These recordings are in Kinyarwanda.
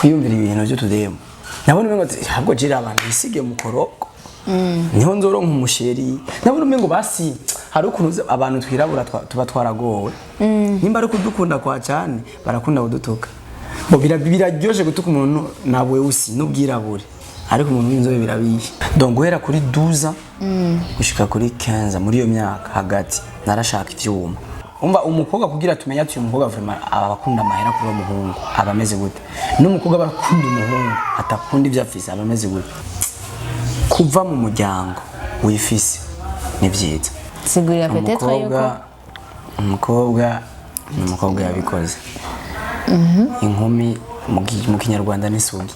kwiyumvira ibintu byo tudemo nabona umengo habwo jira abantu bisige mu koroko niho nzoronka umusheri nabona umengo basi hari ukuntu abantu twirabura tuba twaragowe nimba ari kudukunda kwa cyane barakunda kudutuka bo biraryoje gutuka umuntu nawe usi n'ubwirabure ariko umuntu w'inzobe birabishe donc guhera kuri 12 gushika kuri 15 muri iyo myaka hagati narashaka ivyuma umva umukobwa kugira tumenya ati umukobwa vraiment abakunda amahera kuri umuhungu abameze gute n'umukobwa bakunda umuhungu atakunda ivyo afise abameze gute kuva mu muryango wifise ni vyiza sigurira peut-être yuko umukobwa yabikoze inkumi mu kinyarwanda n'isugi.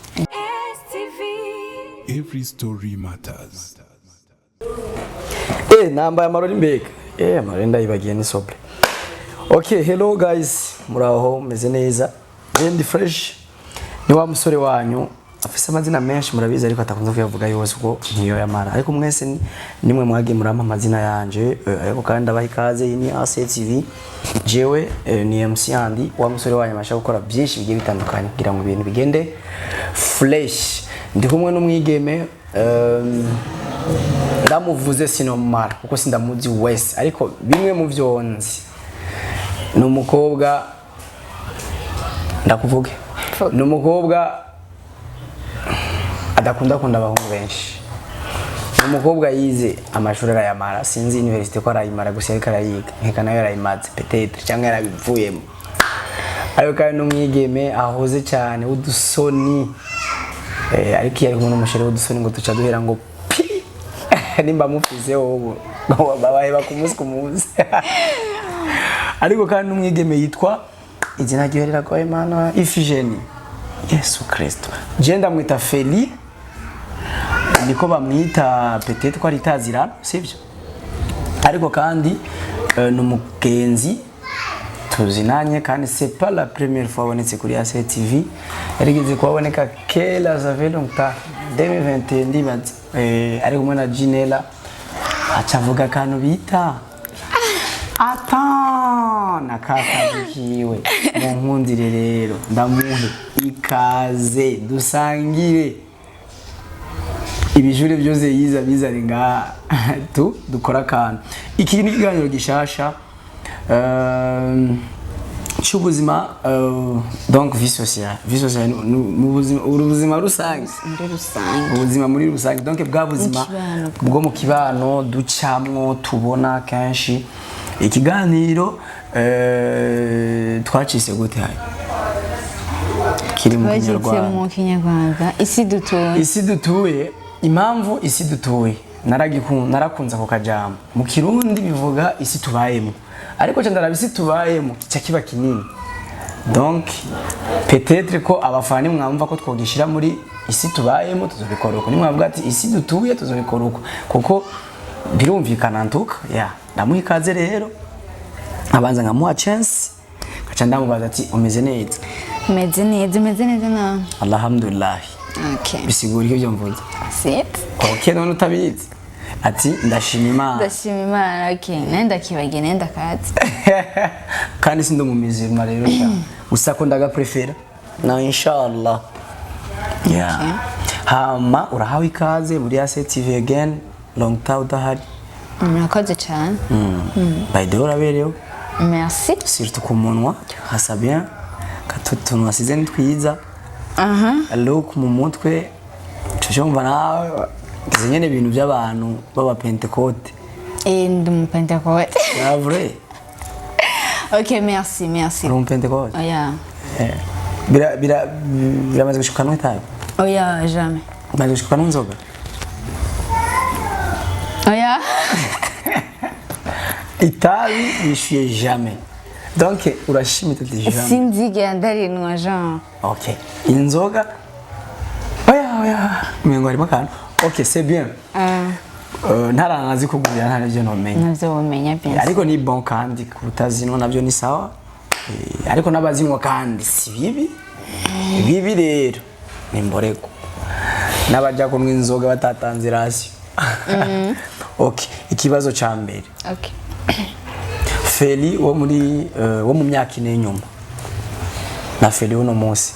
Every story matters. Nambaye amarori mbega amarori ndayibagiye ni sobre. Okay, hello guys, muraho meze neza and fresh. Ni wa musore wanyu afise amazina menshi murabizi ariko atakunze kuyavuga yose uko nkiyo yamara ariko mwese nimwe mwage murampa amazina yanje ariko kandi abaha ikaze ni ACTV jewe ni MC Andi wa musore wanyu amasha gukora byinshi bigiye bitandukanye kugira ngo ibintu bigende fresh. Ndi kumwe n'umwigeme ndamuvuze sinomara kuko sindamuzi wese ariko bimwe mu vyonzi n'umukobwa ndakuvuge n'umukobwa adakunda abahungu benshi umukobwa yize amashuri arayamara sinzi university ko arayimara gusa ariko arayiga nkeka nayo arayimaze peut-être cyangwa yarabivuyemo ariko kandi n'umwigeme ahoze cyane udusoni ariko yari kumwe n'umusheri w'udusoni ngo tuca duhera ngo pi nimba mufizeho babaye bakumunsi kumunsi ariko kandi n'umwigeme yitwa izina ryoherera kwa Imana Ifigeni Yesu Kristo jenda mwita Feli niko bamwita peut-être ko ari tazira sivyo ariko kandi n'umugenzi tuzinanye kandi c'est pas la première fois abonetse kuri ACTV yarigeze kuboneka kera ça fait longtemps 2021 ndibaza ariko mwe na Ginela acavuga kantu bita na kakazikiwe mu nkundire rero ndamuhe ikaze dusangire ibijure byose yiza bizari nga dukora kantu iki ni kiganiro gishasha cy'ubuzima donc vie sociale ubuzima rusange ubuzima muri rusange donc bwa buzima bwo mu kibano ducamwo tubona kenshi ikiganiro twacise gute hayi kiri mu Kinyarwanda isi dutuye impamvu isi dutuye narakunza ko kajambo mu Kirundi bivuga isi tubayemo ariko cyane ndabisi tubayemo cya kiba kinini donc peut-être ko abafani mwamva ko twogishira muri isi tubayemo tuzobikora uko nimwavuga ati isi dutuye tuzobikora uko kuko birumvikana ntuka ndamuha ikaze rero abanza nkamuha chance gaca ndamubaza ati umeze neza umeze neza na alhamdulillah okay bisigura ibyo mvuze sit okay none utabizi ati ndashima Imana okay nenda kibage nenda kazi kandi sindo mu mizirima rero gusa ko ndaga prefera na inshallah hama urahawe ikaze muri ACTV again long time udahari murakoze cyane by the way urabereho merci surtout ku munwa hasa bien katutunwa season twiza look mu mutwe cyumva nawe nyene ibintu by'abantu baba Pentecote ndi mu Pentecote c'est vrai okay merci mu Pentecote biramaze gushika no itabi jamais maze gushika no nzoga itabi bishuye jamais donc urashimita jamais sinzige ndarinwa Jean okay inzoga mwengo arimo kandi okay c'est bien ntaranazi kugurira nta navyo nomenya bien ariko ni bon kandi kutazinwa navyo ni sawa ariko nabazinwa kandi si bibi rero ni mboreko nabaja kumwe inzoga batatanze rasi okay ikibazo ca mbere okay Feli wo mu myaka ine nyuma na Feli uno munsi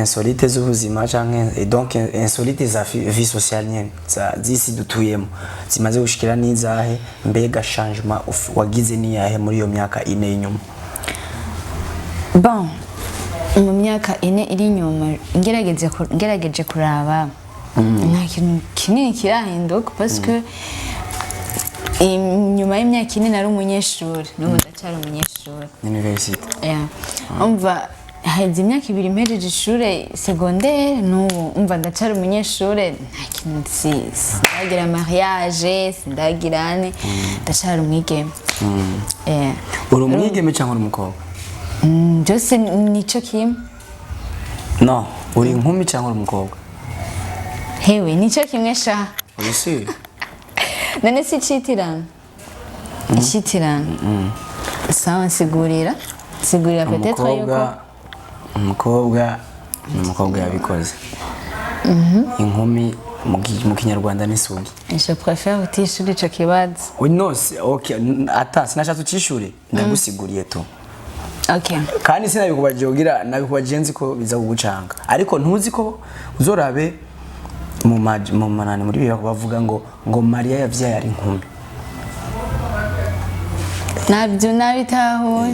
insolite z'ubuzima canke et donc insolite za vie sociale nyene za zisi dutuyemo zimaze gushikira n'izahe mbega changement wagize ni yahe muri iyo myaka ine y'inyuma? Bon, mu myaka ine iri inyuma ngerageje kuraba nta kintu kinini kirahinduka parce que nyuma y'imyaka ine nari umunyeshuri n'ubu ndacyari umunyeshuri university. Umva haheze imyaka ibiri mpejeje ishure secondaire n'ubu umva ndacyari umunyeshuri nta kintu sindagira mariage sindagirane ndacyari umwigeme. Uri umwigeme cyangwa uri umukobwa? Byose nico kimwe. No, uri inkumi cyangwa uri umukobwa? Hewe nico kimwe sha. Ese none si citirana. Citirana. Sawa sigurira peut-être yuko umukobwa yabikoze. Inkumi mu kinyarwanda ni sugi. Je préfère utishuri ico kibazo. Oui non, OK, ata sinashatse ucishure ndagusiguriye to. Okay. Kandi sinabikubaje ugira nabikubaje nzi ko biza kugucanga. Ariko ntuzi ko uzorabe mu manani muri biyo bavuga ngo Maria yavyaye ari inkumi. Nabyo nabitahuye.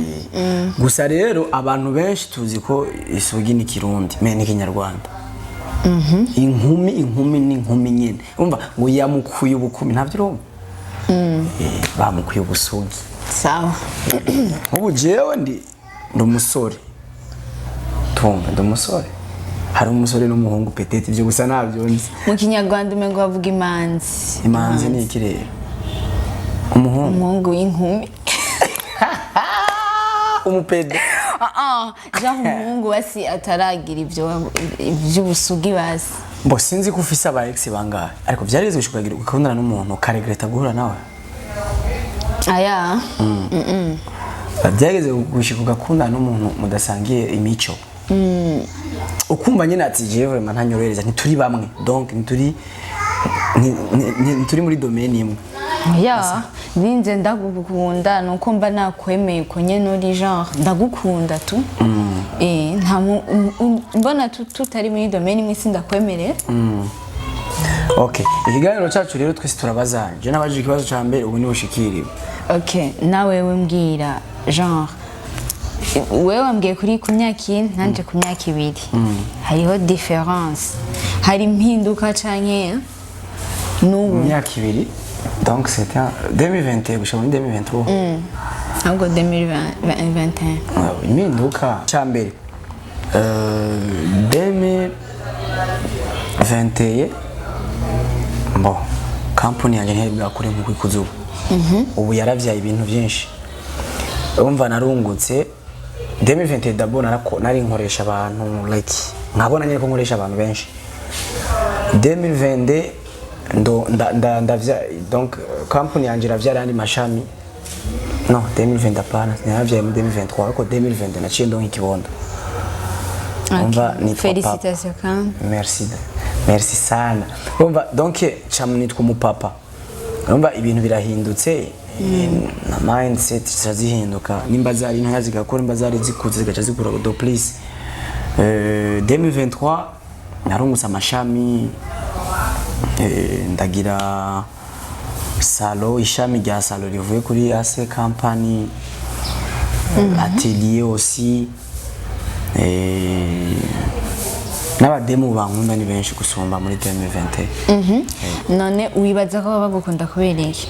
Gusa rero abantu benshi tuzi ko isugi ni kirundi me ni kinyarwanda. Inkumi ni inkumi nyene. Umva ngo yamukuye ubukumi ntavyo urumva. Bamukuye ubusugi. Sawa. Ubu jewe ndi umusore. Tumva ndi umusore. Hari umusore n'umuhungu petete byo gusa nabyo nzi. Mu kinyarwanda umengo bavuga imanzi. Imanzi ni ikirere. Umuhungu w'inkumi. Umupede. Jean umuhungu wasi ataragira iby'ubusugi basi. Mbo sinzi ko ufise aba ex bangahe ariko byareze gushukagira ukakundana n'umuntu karegreta guhura nawe. Aya. Byageze gushika ugakundana n'umuntu mudasangiye imico. Ukumva nyine ati je vraiment ntanyorohereza ntituri bamwe donc ntituri muri domaine imwe. Ya, ninze ndagukunda nuko mba nakwemeye ko nyene uri genre ndagukunda tu. Nta mbona tutari muri domaine imwe sindakwemerera. Okay, ikiganiro cyacu rero twese turabazanye. Je nabaje ikibazo ca mbere ubu ni ushikiriwe. Okay, nawe mbwira genre wewe wambwiye kuri ku myaka ine nanje ku myaka ibiri. Hariho difference. Hari impinduka canke n'ubu myaka ibiri. Donc c'était en 2021 gushika muri 2023. Ahubwo 2021. Impinduka ca mbere 2021 bon company yanjye ntibwa kuri nkuko ikuzuba. Ubu yaravyaye ibintu byinshi. Umva narungutse 2021 d'abord nari nkoresha abantu like nkabona nyine ko nkoresha abantu benshi. 2022 donc company yanjye iravyara andi mashami. No 2020 apana yaravyaye mu 2023 ariko 2020 naciye ndo nk'ikibondo. Umva ni félicitations quand. Merci sana. Umva donc chamnitwa umupapa. Umva ibintu birahindutse. Na mindset zihinduka nimba zari ntoya zigakora nimba zari zikuze zigaca zikura do please 2023 narungutse amashami ndagira salo ishami rya salo rivuye kuri AC company atelier aussi n'abademu bankunda ni benshi gusumba muri 2021. None wibaza ko bagukunda kubera iki?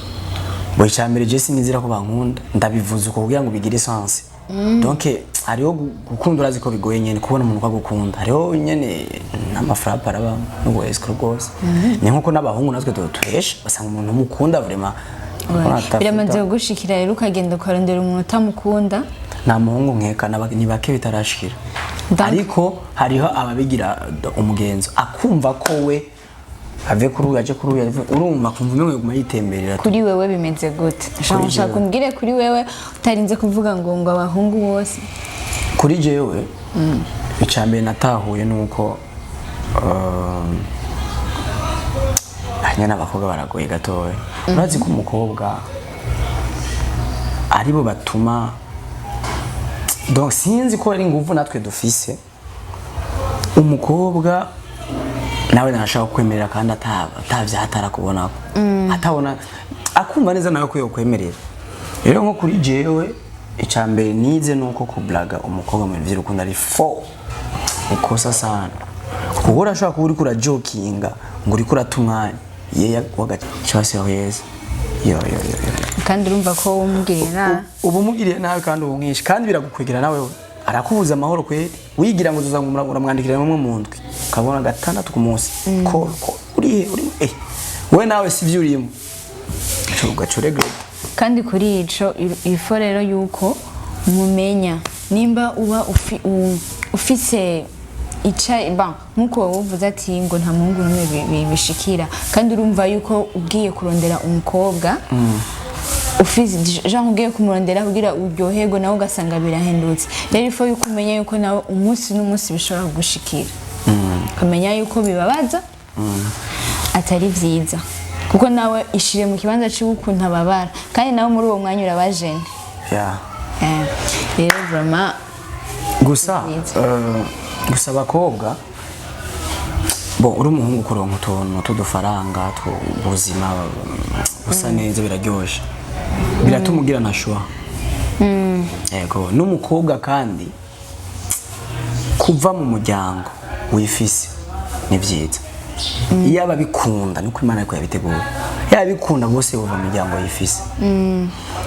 Boy cyambere je sinizira ko bankunda ndabivuze uko kugira ngo bigire sense. Donc hariho gukunda urazi ko bigoye nyene kubona umuntu kwagukunda. Hariho nyene n'amafrapa araba n'ubwo escrow rwose. Ni nkuko n'abahungu natwe tuhesha basanga umuntu mukunda vraiment. Biramaze gushikira rero ukagenda ukarondera umuntu utamukunda. Nta muhungu nkeka ni bake bitarashikira. Ariko hariho ababigira umugenzo akumva ko we ave kuri uyaje kuri uya urumva kumva umwe guma yitemberera. Kuri wewe bimeze gute? Nshaka kumbwire kuri wewe utarinze kuvuga ngo abahungu bose. Kuri jewe icambere natahuye nuko hanyana abakobwa baragoye gatowe. Urazi ko umukobwa aribo batuma donc sinzi ko ari nguvu natwe dufise umukobwa nawe nashaka kwemerera kandi atavyahatara kubona atabona akumva neza nawe ko yokwemerera rero nko kuri jewe icambere nize nuko kublaga umukobwa mu bintu by'urukundo ari fo ukosa sana kuko urashaka kuba uriko urajokinga ngo uriko uratumwanya yeya wagaca cyose heza yo kandi urumva ko umugiriye nabi ubu mugiriye nabi kandi ubu mwinshi kandi biragukwegera nawe arakubuza amahoro kweli wigira ngo uzanga uramwandikira mwe mu ndwi ukabona gatandatu ku munsi ko uri we nawe sivyo urimo ugacurege kandi kuri ico ifo rero yuko mumenya nimba uba ufise ica ba nkuko wovuze ati ngo nta mungu numwe bishikira kandi urumva yuko ugiye kurondera umukobwa ufise Jean ugiye kumurondera kugira uryohego nawe ugasanga birahendutse rero ifo yuko umenya yuko nawe umunsi n'umunsi bishobora kugushikira ukamenya yuko bibabaza atari vyiza kuko nawe ishire mu kibanza cy'ukuntu ababara kandi nawe muri uwo mwanya urabajene rero vraiment gusa abakobwa bo uri umuhungu kuronka utuntu tudufaranga ubuzima busa neza biraryoshe biratuma ugira na shwa yego n'umukobwa kandi kuva mu muryango wifise ni byiza iyo ababikunda nuko Imana ariko yabitegura yabikunda bose bava mu muryango yifise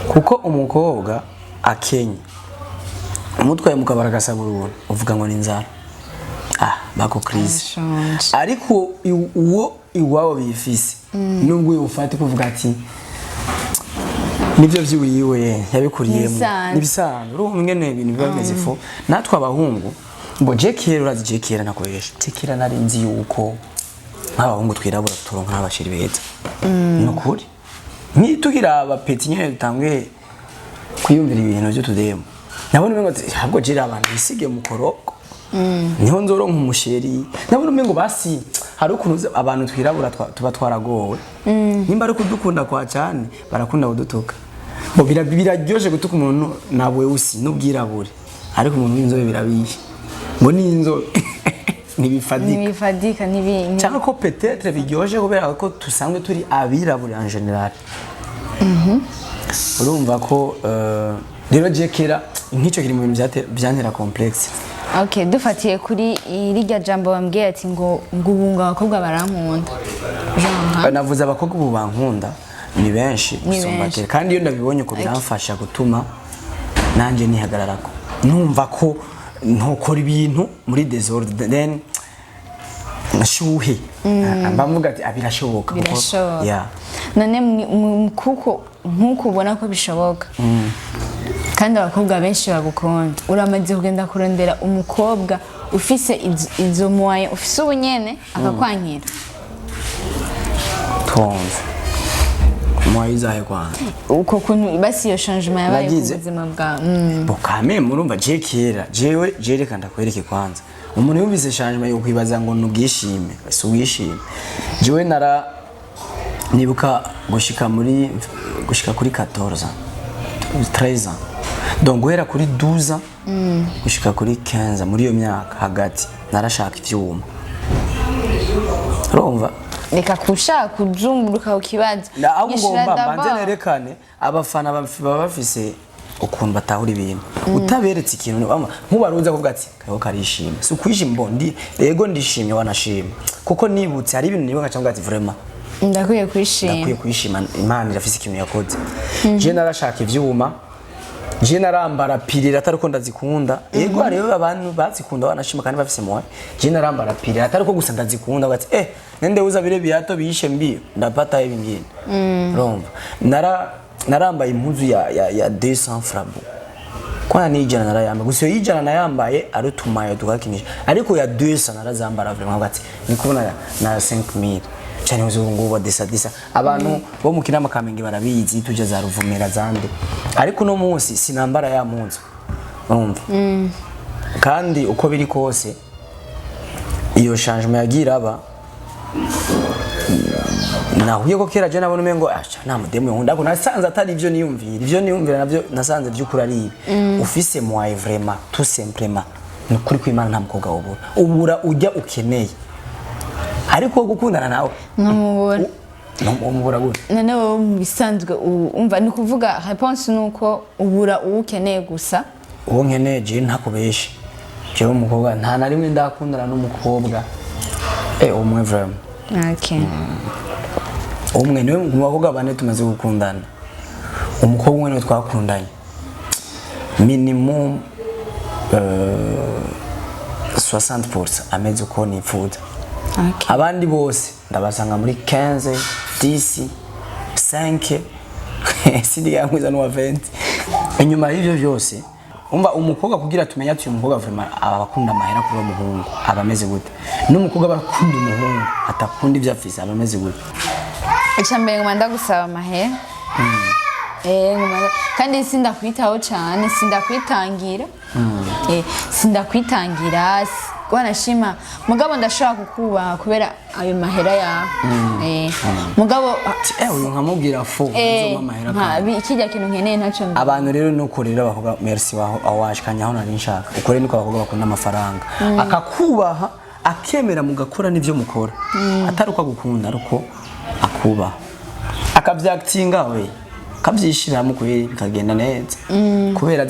kuko umukobwa akenye umutwaye mu kabara gasabura uvuga ngo ni inzara bako crise ariko uwo iwabo bifise nubwo ufate kuvuga ati nibyo by'uwiwe yabikuriyemo nibisanzwe uri umwene ibintu biba bimeze fo natwe abahungu ngo jekera urazi jekera nakoresha jekera narinzi yuko nk'abahungu twirabura turonka n'abashiri beza nukuri nitugira abapeti nyene dutangwe kwiyumvira ibintu byo tudemo nabone ngo ahubwo jira abantu bisige mu koroko niho nzoronka umusheri nabone umengo basi hari ukuntu abantu twirabura tuba twaragowe nimba ari kudukunda kwa cyane barakunda kudutuka bo biraryoje gutuka umuntu nabwe usi n'ubwirabure ariko umuntu w'inzobe birabishe ngo ni inzobe nibifadika cyangwa ko peut-être biryoje kubera ko tusanzwe turi abirabure en general urumva ko rero jekera nk'icyo kiri mu bintu byantera complexe okay dufatiye kuri irya jambo bambwiye ati ngo ubunga abakobwa barankunda navuze abakobwa ubu bankunda ni benshi gusumba kera kandi iyo ndabibonye ko biramfasha gutuma nanje nihagararako numva ko ntokora ibintu muri desordre then nashuhe mbavuga ati abirashoboka none kuko nkuko ubona ko bishoboka kandi abakobwa benshi bagukunda uramaze kugenda kurondera umukobwa ufise izo moye ufise ubunyene akakwankira tonze moye izahe kwanza uko kuntu basi iyo changement yabaye ku buzima bwa bo kame murumva jekera jewe jereka ndakwereke kwanza umuntu yumvise changement yo kwibaza ngo nugishime ese ugishime jewe nibuka gushika kuri 14 13 donc guhera kuri 12 gushika kuri 15 muri iyo myaka hagati narashaka ivyuma urumva reka kushaka kuzunguruka ukibaza ngomba banze nerekane abafana baba bafise ukuntu batahura ibintu utaberetse ikintu nkubaruza kuvuga ati kayo karishima si kwishima bondi yego ndishimye wanashima kuko nibutse hari ibintu nibuka cyangwa ati vraiment ndakwiye kwishima Imana irafise ikintu yakoze je narashaka ivyuma je narambara pirira ataruko ndazikunda yego hariyo abantu bazikunda banashima kandi bafise moyo je narambara pirira ataruko gusa ndazikunda ugati nende uza bire biyato bishe mbi ndapata ibingine urumva narambaye impuzu ya 200 francs kwa nijana narayamba gusa yijana nayambaye arutumaye tugakinisha ariko ya 200 narazambara vraiment ugati nikubona na 5000 cyane uzungu wa disa abantu bo mu kinama Kamenge barabizi tuje za ruvumera zande ariko no munsi sinambara ya munzu urumva kandi uko biri kose iyo changement yagira aba nahuye ko kera je nabona umengo nta mudemu nkunda ko nasanze atari ivyo niyumvira navyo nasanze by'ukuri ari ufise moi vraiment tout simplement nukuri kw'Imana nta mukobwa ubura ujya ukeneye ariko gukundana nawe nkamubura umubura gute none wowe mu bisanzwe umva ni kuvuga réponse nuko ubura ukeneye gusa uwo nkeneye je ntakubeshe jewe umukobwa nta na rimwe ndakundana n'umukobwa umwe vraiment okay umwe niwe mu bakobwa bane tumaze gukundana umukobwa umwe niwe twakundanye minimum 60% ameze uko nifuza abandi bose ndabasanga muri 15 10 5 sidi yangwiza no 20 inyuma y'ivyo byose umva umukobwa kugira tumenya ati umukobwa vraiment abakunda amahera kuri umuhungu abameze gute n'umukobwa bakunda umuhungu atakunda ivyo afise abameze gute icambere ngomba gusaba amahera kandi sindakwitaho cyane sindakwitangira sindakwitangira wanashima mugabo ndashaka kukubaha kubera ayo mahera yawe mugabo uyu nkamubwira fo nzoma amahera kandi ikijya kintu nkeneye ntacyo abantu rero nuko rero bavuga merci awashikanya aho nari nshaka ukore niko bavuga bakunda amafaranga akakubaha akemera mugakora n'ivyo mukora atari uko agukunda ariko akubaha akavyakitinga we kavyishira mu kweri bikagenda neza kubera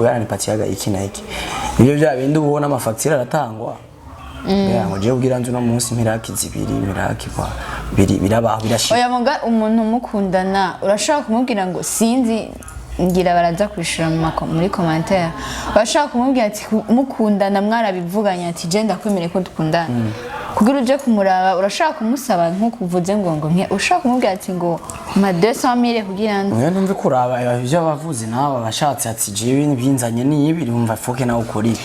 uyarani patiyaga iki na iki ibyo bya bindi ubona amafacture aratangwa ngo je ubwira nzu no munsi miraki zibiri miraki kwa birabaho birashika oya muga umuntu mukundana urashaka kumubwira ngo sinzi ngira baraza kwishura muri commentaire urashaka kumubwira ati mukundana mwarabivuganya ati je ndakwemere ko dukundana kugira uje kumuraba urashaka kumusaba nkukuvuze ngo ushaka kumubwira ati ngo ma 200,000 kugira ngo uyo ndumve kuraba ivyo bavuze nawe abashatse ati je binzanye ni ibiri umva foke nawe ukori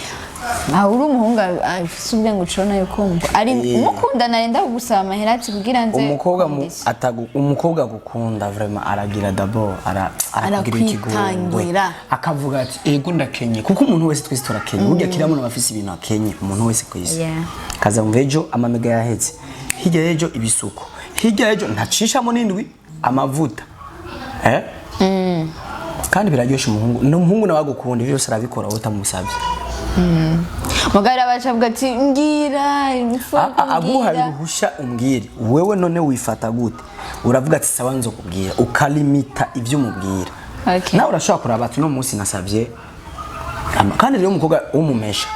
uri umuhungu afise ubwenge ucona yuko ari umukundana yenda kugusaba amahera ati kugira nze umukobwa gukunda vraiment aragira d'abord aragira ikigongwe akavuga ati ego ndakenye kuko umuntu wese twese turakenye burya kiramuntu bafise ibintu akenye umuntu wese kwisi kaza mvejo amamega yaheze hirya yejo ibisuko hirya yejo ntacishamo n'indwi amavuta kandi biraryosha umuhungu n'umuhungu nawe agukunda byose arabikora utamusabye mugara bacavuga ati ngira aguha uruhusha umbwire wewe none wifata gute uravuga ati sawa nzo kubwira ukalimita ivyo umubwira nawe urashobora kuraba ati no munsi nasabye kandi rero umukobwa umumesha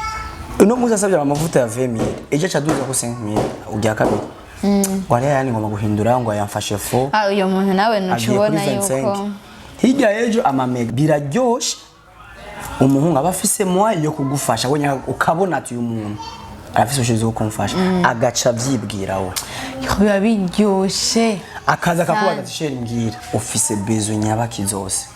no munsi asabye amavuta ya 20,000 eje caduza ko 5,000 ujya kabiri wari yani ngoma guhindura ngo yamfashe fo uyo muntu nawe nucubona yuko hirya yejo amamega biraryoshe umuhungu abafise mwayo yo kugufasha wonya ukabona ati uyu muntu arafise ushize kumfasha agaca vyibwira we biba biryoshe akaza akakubaza ati sheri mbwira ufise bezo nyabaki zose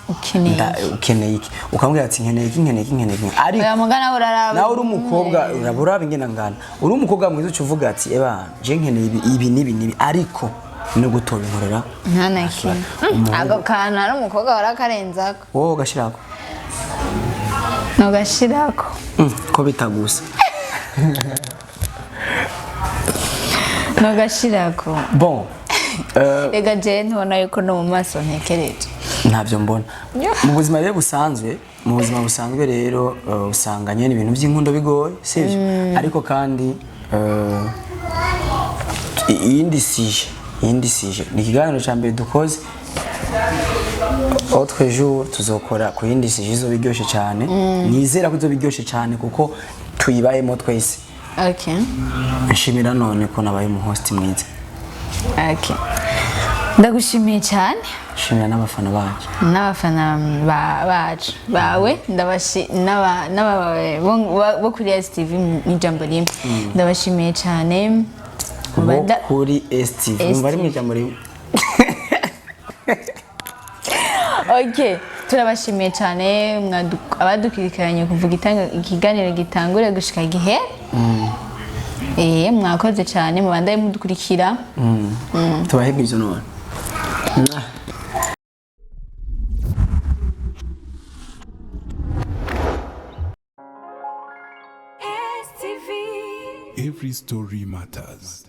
ukeneye iki ukamubwira ati nkeneye iki ari oya mugana uraraba nawe uri umukobwa urabura ingena ngana uri umukobwa mwiza ucuvuga ati eba je nkeneye ibi nibi ariko no gutora inkorera ntanaki ago kana ari umukobwa warakarenzako wowe gashirako nogashirako ko bitagusa nogashirako bon ega je ntubona yuko no mu maso ntekereje ntavyo mbona mu buzima rero busanzwe rero usanga nyene ibintu by'inkundo bigoye sivyo ariko kandi iyindi sije ni ikiganiro ca mbere dukoze autre jour tuzokora ku yindi sije izo biryoshe cyane nizera ko izo biryoshe cyane kuko tuyibayemo twese nshimira none ko nabaye mu host mwiza ndagushimiye cyane shimira n'abafana bacu bawe bo kuri STV n'ijambo rimwe ndabashimiye cyane kuri STV umva ari mu ijambo rimwe turabashimiye cyane abadukurikiranye kuvuga ikiganiro gitangure gushika gihe mwakoze cyane mubandaye mudukurikira tubahega ivyo none Every story matters.